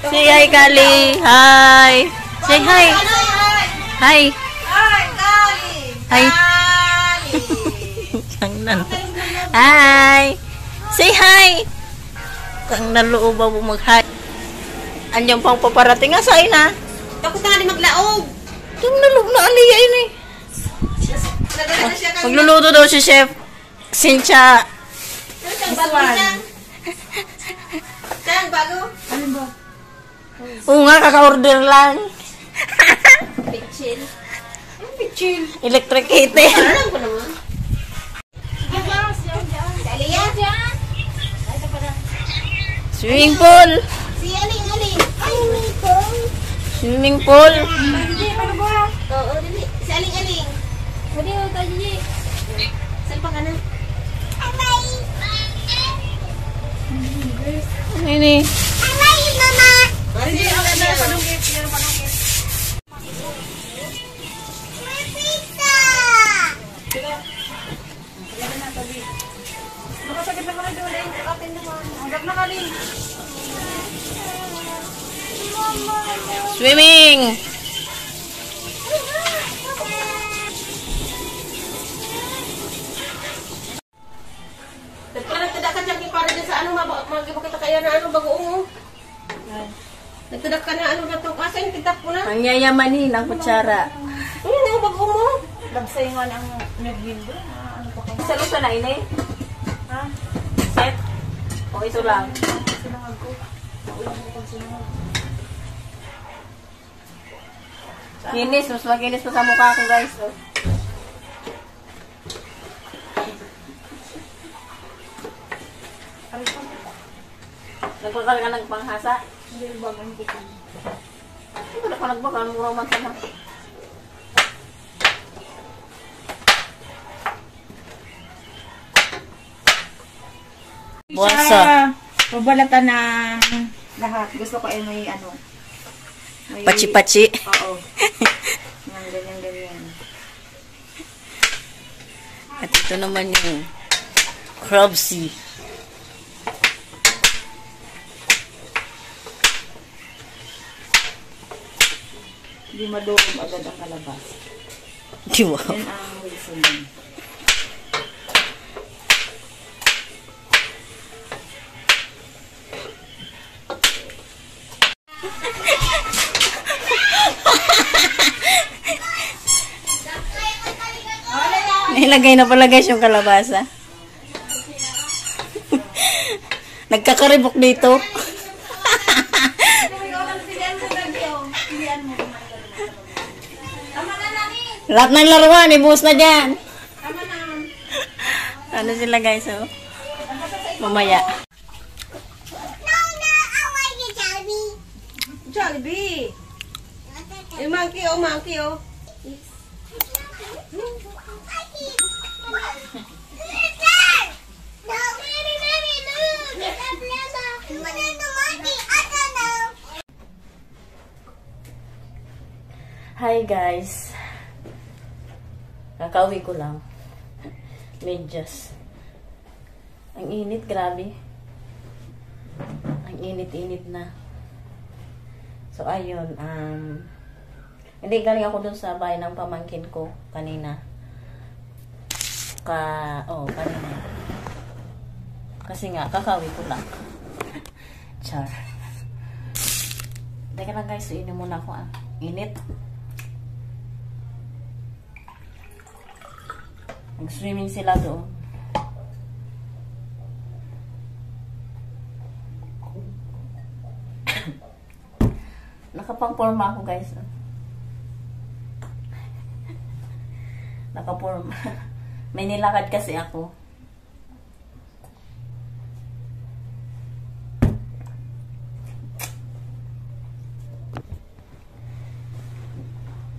Say hi, Kali. Hi. Say hi. Hi. Hi, Kali. Hi. Hi. Say hi. Kang naloob mo mag-hi. Anyong pang paparating nga sa ina. Tapos na nga di maglaog. Itong naloob na aliya ini. Magluluto daw si Chef Cynthia. Saan bago? Ano ba? Oo nga, kaka-order lang. Pichil. Ano pichil? Electric heater. Alam ko naman. Daliya? Swimming pool. Si Aling. Swimming pool. Swimming pool. Oo, dali. Si Aling. Pwede mo tayo, Gigi. Saan pa ka na? Ano ini? Mama! Hindi, ang ganda yung panungkit. Yung panungkit. May pizza! Lagyan na tabi. Nakasagit na kami doon eh. Atin naman. Hanggang na kami. Swimming. Nagtadakan dyan para dyan sa ano, magkita kaya na ano, bagoong. Nagtadak ka na ano na ito. Kasi yung titak ko na. Ang yayamanin ang kutsara. Hindi ako bagoong mo. Labsayngan ang nag-window. Ano pa kayo? Isa luto na ini? Ha? Set? O ito lang? Sinangag ko. Naulang ko pag sinangag. Kinis. Mas makinis pa sa mukha ko, guys. Oh. Nagpakal ka ng panghasa? Hindi bagang ko. Hindi na ka nagbakal. Mura man sana. Buwasa. Pabalatan ng lahat. Gusto ko ay may ano. May, Pachi-pachi. Oo. Yung ganyan. At ito naman yung crabsy. Hindi madoom agad ang kalabas. Wow. Yan ang reason. Nilagay na pala guys yung kalabasa. Nagkakaribok dito. Lahat ng laruan, ibuhos na dyan. Ano sila guys, oh? Mamaya. Jollibee. Yung monkey oh. Hi guys. Kakauwi ko lang. Medyas. Ang init, grabe. Ang init-init na. So, ayun. Hindi, galing ako dun sa bahay ng pamangkin ko kanina. Kanina. Kasi nga, kakauwi ko lang. Char. Teka lang guys, inom muna ako. Init. Nag-swimming sila doon. Nakapang-forma ako guys. Nakaporma. May nilakad kasi ako.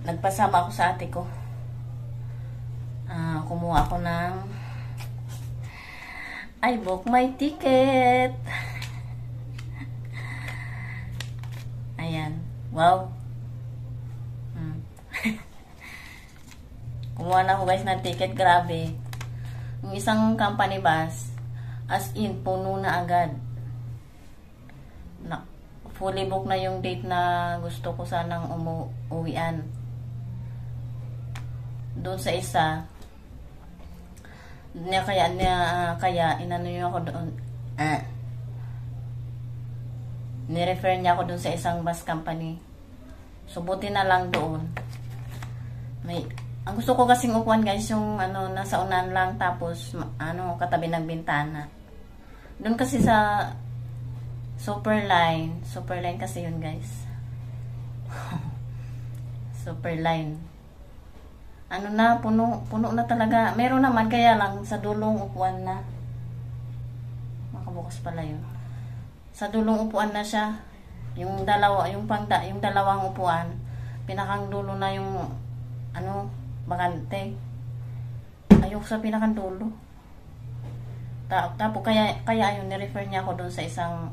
Nagpasama ako sa ate ko. Kumuha ako ng I book my ticket. Ayan. Wow. Kumuha na ako guys ng ticket. Grabe. Yung isang company bus, as in, puno na agad. fully book na yung date na gusto ko sanang umuwian. Doon sa isa, kaya inano niyo ako doon. Ni-refer niya ako doon sa isang bus company. So, buti na lang doon. Ang gusto ko kasing upuan guys, yung nasa unan lang, tapos katabi ng bintana. Doon kasi sa Superline kasi yun guys. Superline. Puno na talaga. Meron naman, kaya lang sa dulong upuan na. Makabukas pala yun. Sa dulong upuan na siya. Yung dalawang upuan, pinakang dulo na yung bakante. Ayoko sa pinakang dulo. Tapos kaya ayun, ni-refer niya ako doon sa isang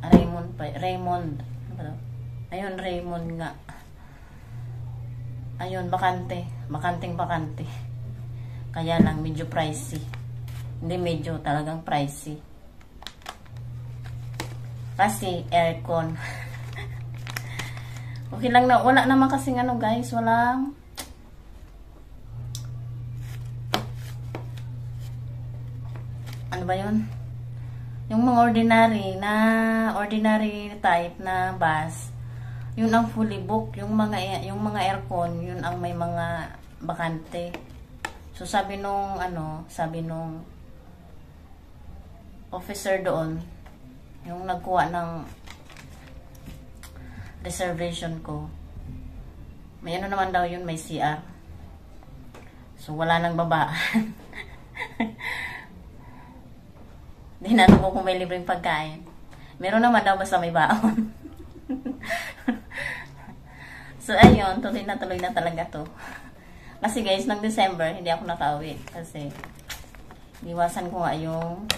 Raymond. Ano ba daw? Ayun, Raymond nga. Ayun, bakante. Bakante. Kaya lang, medyo pricey. Hindi medyo, talagang pricey. Kasi, aircon. Okay lang na. Wala naman kasing guys. Walang ano ba yun? Yung mga ordinary type na bus, yun ang fully book. Yung mga aircon, yun ang may mga bakante. So sabi nung officer doon, yung nagkuha ng reservation ko, may naman daw yun, may CR. So wala nang babaan. Dinanong ko kung may libreng pagkain. Meron naman daw, basta may baon. So, ayun. Tuloy na talaga to. Kasi guys, ng December, hindi ako nakauwi. Kasi, iwasan ko nga yung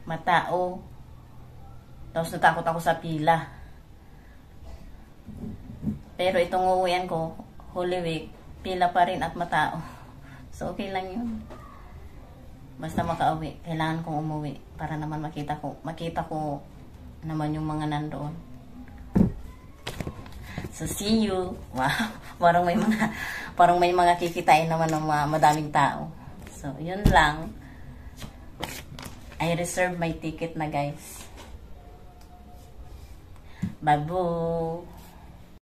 matao. Tapos, natakot ako sa pila. Pero, itong uuwian ko, Holy Week, pila pa rin at matao. So, okay lang yun. Basta makauwi, kailangan kong umuwi para naman makita ko naman yung mga nandoon. So see you. Wow, parang may mga kikitain naman ng madaming tao. So yun lang. I reserve my ticket na guys. Babu.